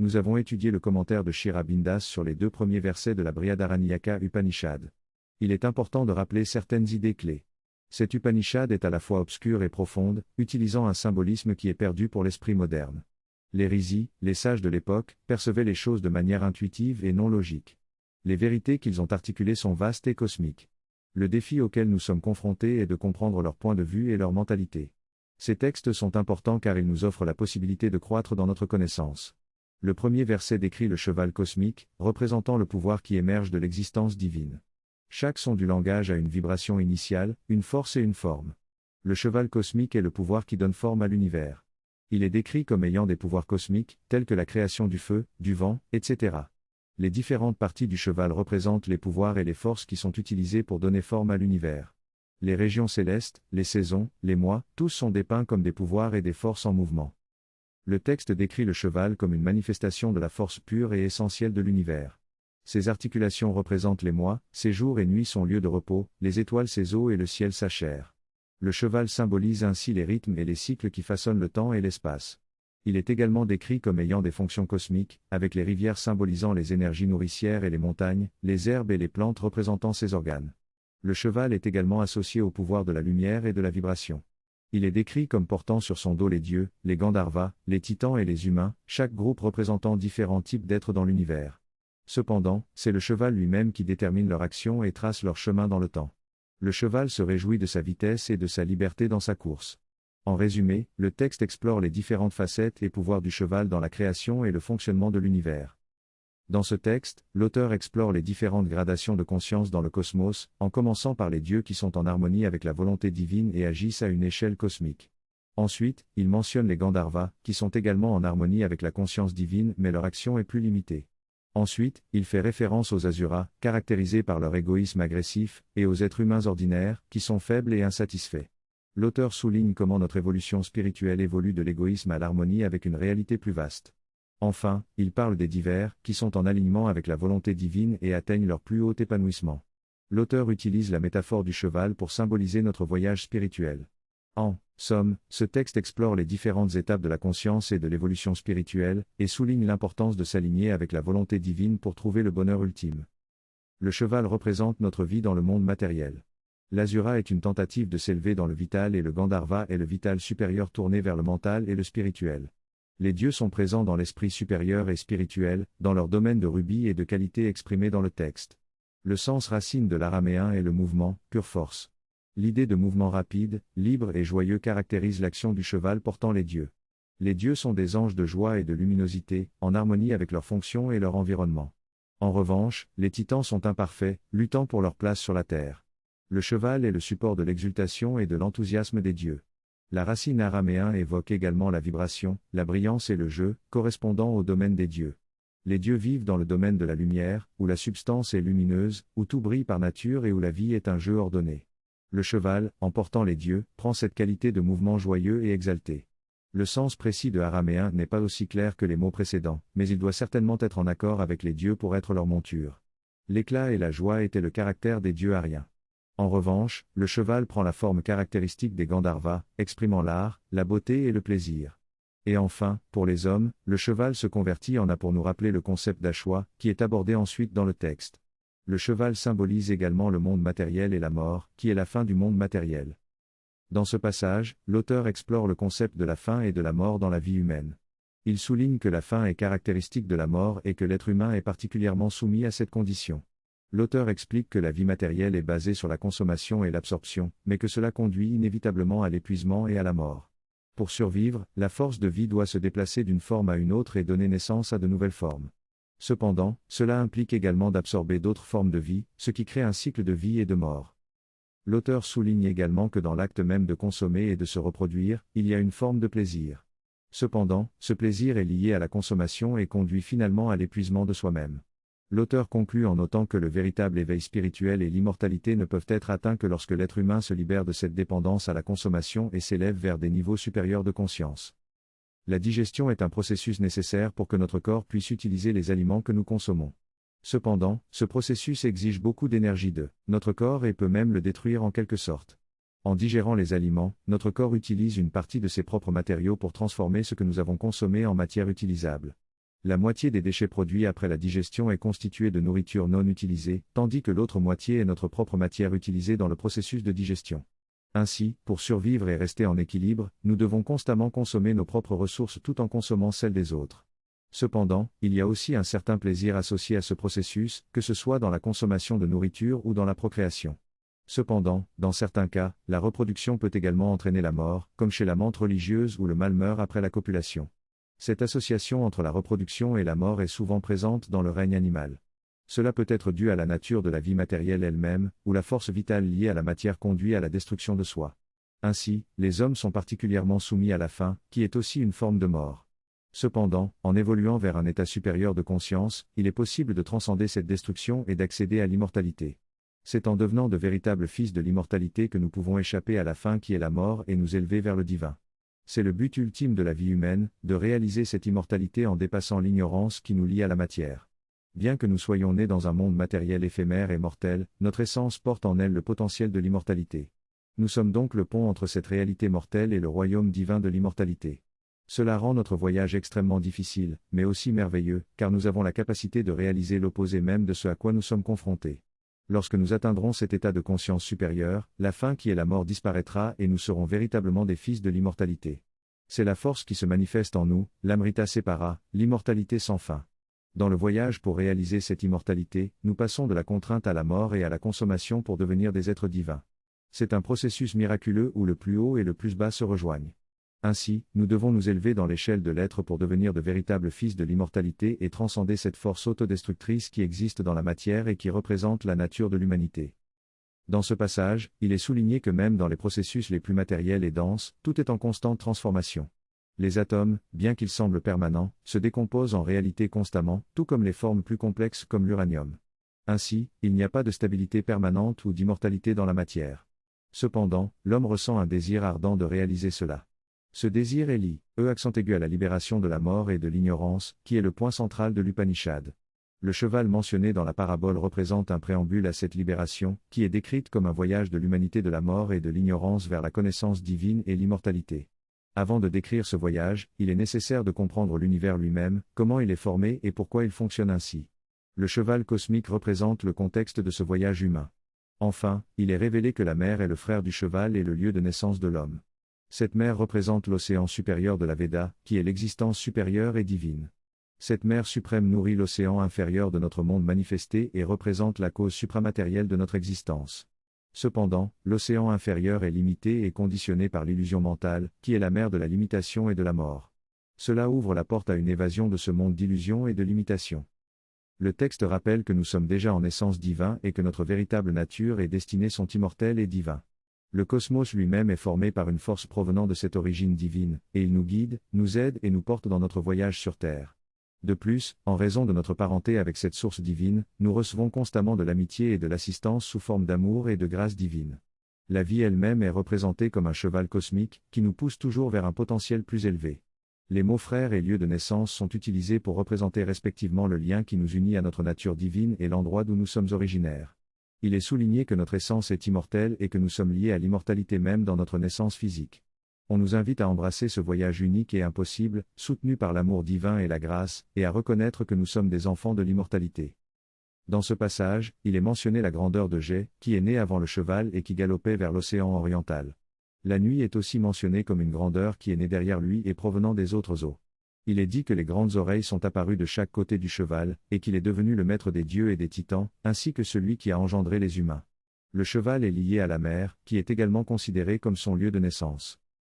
Nous avons étudié le commentaire de Sri Aurobindo sur les 2 premiers versets de la Brihadaranyaka Upanishad. Il est important de rappeler certaines idées clés. Cette Upanishad est à la fois obscure et profonde, utilisant un symbolisme qui est perdu pour l'esprit moderne. Les rishis, les sages de l'époque, percevaient les choses de manière intuitive et non logique. Les vérités qu'ils ont articulées sont vastes et cosmiques. Le défi auquel nous sommes confrontés est de comprendre leur point de vue et leur mentalité. Ces textes sont importants car ils nous offrent la possibilité de croître dans notre connaissance. Le premier verset décrit le cheval cosmique, représentant le pouvoir qui émerge de l'existence divine. Chaque son du langage a une vibration initiale, une force et une forme. Le cheval cosmique est le pouvoir qui donne forme à l'univers. Il est décrit comme ayant des pouvoirs cosmiques, tels que la création du feu, du vent, etc. Les différentes parties du cheval représentent les pouvoirs et les forces qui sont utilisés pour donner forme à l'univers. Les régions célestes, les saisons, les mois, tous sont dépeints comme des pouvoirs et des forces en mouvement. Le texte décrit le cheval comme une manifestation de la force pure et essentielle de l'univers. Ses articulations représentent les mois, ses jours et nuits son lieu de repos, les étoiles ses eaux et le ciel sa chair. Le cheval symbolise ainsi les rythmes et les cycles qui façonnent le temps et l'espace. Il est également décrit comme ayant des fonctions cosmiques, avec les rivières symbolisant les énergies nourricières et les montagnes, les herbes et les plantes représentant ses organes. Le cheval est également associé au pouvoir de la lumière et de la vibration. Il est décrit comme portant sur son dos les dieux, les Gandharvas, les titans et les humains, chaque groupe représentant différents types d'êtres dans l'univers. Cependant, c'est le cheval lui-même qui détermine leur action et trace leur chemin dans le temps. Le cheval se réjouit de sa vitesse et de sa liberté dans sa course. En résumé, le texte explore les différentes facettes et pouvoirs du cheval dans la création et le fonctionnement de l'univers. Dans ce texte, l'auteur explore les différentes gradations de conscience dans le cosmos, en commençant par les dieux qui sont en harmonie avec la volonté divine et agissent à une échelle cosmique. Ensuite, il mentionne les Gandharvas, qui sont également en harmonie avec la conscience divine mais leur action est plus limitée. Ensuite, il fait référence aux Asuras, caractérisés par leur égoïsme agressif, et aux êtres humains ordinaires, qui sont faibles et insatisfaits. L'auteur souligne comment notre évolution spirituelle évolue de l'égoïsme à l'harmonie avec une réalité plus vaste. Enfin, il parle des divers, qui sont en alignement avec la volonté divine et atteignent leur plus haut épanouissement. L'auteur utilise la métaphore du cheval pour symboliser notre voyage spirituel. En somme, ce texte explore les différentes étapes de la conscience et de l'évolution spirituelle, et souligne l'importance de s'aligner avec la volonté divine pour trouver le bonheur ultime. Le cheval représente notre vie dans le monde matériel. L'Asura est une tentative de s'élever dans le vital et le Gandharva est le vital supérieur tourné vers le mental et le spirituel. Les dieux sont présents dans l'esprit supérieur et spirituel, dans leur domaine de rubis et de qualité exprimés dans le texte. Le sens racine de l'araméen est le mouvement, pure force. L'idée de mouvement rapide, libre et joyeux caractérise l'action du cheval portant les dieux. Les dieux sont des anges de joie et de luminosité, en harmonie avec leurs fonctions et leur environnement. En revanche, les titans sont imparfaits, luttant pour leur place sur la terre. Le cheval est le support de l'exultation et de l'enthousiasme des dieux. La racine araméen évoque également la vibration, la brillance et le jeu, correspondant au domaine des dieux. Les dieux vivent dans le domaine de la lumière, où la substance est lumineuse, où tout brille par nature et où la vie est un jeu ordonné. Le cheval, en portant les dieux, prend cette qualité de mouvement joyeux et exalté. Le sens précis de araméen n'est pas aussi clair que les mots précédents, mais il doit certainement être en accord avec les dieux pour être leur monture. L'éclat et la joie étaient le caractère des dieux ariens. En revanche, le cheval prend la forme caractéristique des Gandharvas, exprimant l'art, la beauté et le plaisir. Et enfin, pour les hommes, le cheval se convertit en a pour nous rappeler le concept d'Ashwa, qui est abordé ensuite dans le texte. Le cheval symbolise également le monde matériel et la mort, qui est la fin du monde matériel. Dans ce passage, l'auteur explore le concept de la fin et de la mort dans la vie humaine. Il souligne que la fin est caractéristique de la mort et que l'être humain est particulièrement soumis à cette condition. L'auteur explique que la vie matérielle est basée sur la consommation et l'absorption, mais que cela conduit inévitablement à l'épuisement et à la mort. Pour survivre, la force de vie doit se déplacer d'une forme à une autre et donner naissance à de nouvelles formes. Cependant, cela implique également d'absorber d'autres formes de vie, ce qui crée un cycle de vie et de mort. L'auteur souligne également que dans l'acte même de consommer et de se reproduire, il y a une forme de plaisir. Cependant, ce plaisir est lié à la consommation et conduit finalement à l'épuisement de soi-même. L'auteur conclut en notant que le véritable éveil spirituel et l'immortalité ne peuvent être atteints que lorsque l'être humain se libère de cette dépendance à la consommation et s'élève vers des niveaux supérieurs de conscience. La digestion est un processus nécessaire pour que notre corps puisse utiliser les aliments que nous consommons. Cependant, ce processus exige beaucoup d'énergie de notre corps et peut même le détruire en quelque sorte. En digérant les aliments, notre corps utilise une partie de ses propres matériaux pour transformer ce que nous avons consommé en matière utilisable. La moitié des déchets produits après la digestion est constituée de nourriture non utilisée, tandis que l'autre moitié est notre propre matière utilisée dans le processus de digestion. Ainsi, pour survivre et rester en équilibre, nous devons constamment consommer nos propres ressources tout en consommant celles des autres. Cependant, il y a aussi un certain plaisir associé à ce processus, que ce soit dans la consommation de nourriture ou dans la procréation. Cependant, dans certains cas, la reproduction peut également entraîner la mort, comme chez la menthe religieuse où le mâle meurt après la copulation. Cette association entre la reproduction et la mort est souvent présente dans le règne animal. Cela peut être dû à la nature de la vie matérielle elle-même, où la force vitale liée à la matière conduit à la destruction de soi. Ainsi, les hommes sont particulièrement soumis à la faim, qui est aussi une forme de mort. Cependant, en évoluant vers un état supérieur de conscience, il est possible de transcender cette destruction et d'accéder à l'immortalité. C'est en devenant de véritables fils de l'immortalité que nous pouvons échapper à la faim qui est la mort et nous élever vers le divin. C'est le but ultime de la vie humaine, de réaliser cette immortalité en dépassant l'ignorance qui nous lie à la matière. Bien que nous soyons nés dans un monde matériel éphémère et mortel, notre essence porte en elle le potentiel de l'immortalité. Nous sommes donc le pont entre cette réalité mortelle et le royaume divin de l'immortalité. Cela rend notre voyage extrêmement difficile, mais aussi merveilleux, car nous avons la capacité de réaliser l'opposé même de ce à quoi nous sommes confrontés. Lorsque nous atteindrons cet état de conscience supérieure, la faim qui est la mort disparaîtra et nous serons véritablement des fils de l'immortalité. C'est la force qui se manifeste en nous, l'amrita separa, l'immortalité sans fin. Dans le voyage pour réaliser cette immortalité, nous passons de la contrainte à la mort et à la consommation pour devenir des êtres divins. C'est un processus miraculeux où le plus haut et le plus bas se rejoignent. Ainsi, nous devons nous élever dans l'échelle de l'être pour devenir de véritables fils de l'immortalité et transcender cette force autodestructrice qui existe dans la matière et qui représente la nature de l'humanité. Dans ce passage, il est souligné que même dans les processus les plus matériels et denses, tout est en constante transformation. Les atomes, bien qu'ils semblent permanents, se décomposent en réalité constamment, tout comme les formes plus complexes comme l'uranium. Ainsi, il n'y a pas de stabilité permanente ou d'immortalité dans la matière. Cependant, l'homme ressent un désir ardent de réaliser cela. Ce désir est lié, accent aigu à la libération de la mort et de l'ignorance, qui est le point central de l'Upanishad. Le cheval mentionné dans la parabole représente un préambule à cette libération, qui est décrite comme un voyage de l'humanité de la mort et de l'ignorance vers la connaissance divine et l'immortalité. Avant de décrire ce voyage, il est nécessaire de comprendre l'univers lui-même, comment il est formé et pourquoi il fonctionne ainsi. Le cheval cosmique représente le contexte de ce voyage humain. Enfin, il est révélé que la mer est le frère du cheval et le lieu de naissance de l'homme. Cette mer représente l'océan supérieur de la Veda, qui est l'existence supérieure et divine. Cette mer suprême nourrit l'océan inférieur de notre monde manifesté et représente la cause supramatérielle de notre existence. Cependant, l'océan inférieur est limité et conditionné par l'illusion mentale, qui est la mer de la limitation et de la mort. Cela ouvre la porte à une évasion de ce monde d'illusion et de limitation. Le texte rappelle que nous sommes déjà en essence divin et que notre véritable nature et destinée sont immortelles et divins. Le cosmos lui-même est formé par une force provenant de cette origine divine, et il nous guide, nous aide et nous porte dans notre voyage sur Terre. De plus, en raison de notre parenté avec cette source divine, nous recevons constamment de l'amitié et de l'assistance sous forme d'amour et de grâce divine. La vie elle-même est représentée comme un cheval cosmique, qui nous pousse toujours vers un potentiel plus élevé. Les mots frère et lieu de naissance sont utilisés pour représenter respectivement le lien qui nous unit à notre nature divine et l'endroit d'où nous sommes originaires. Il est souligné que notre essence est immortelle et que nous sommes liés à l'immortalité même dans notre naissance physique. On nous invite à embrasser ce voyage unique et impossible, soutenu par l'amour divin et la grâce, et à reconnaître que nous sommes des enfants de l'immortalité. Dans ce passage, il est mentionné la grandeur de Jai, qui est né avant le cheval et qui galopait vers l'océan oriental. La nuit est aussi mentionnée comme une grandeur qui est née derrière lui et provenant des autres eaux. Il est dit que les grandes oreilles sont apparues de chaque côté du cheval, et qu'il est devenu le maître des dieux et des titans, ainsi que celui qui a engendré les humains. Le cheval est lié à la mer, qui est également considérée comme son lieu de naissance.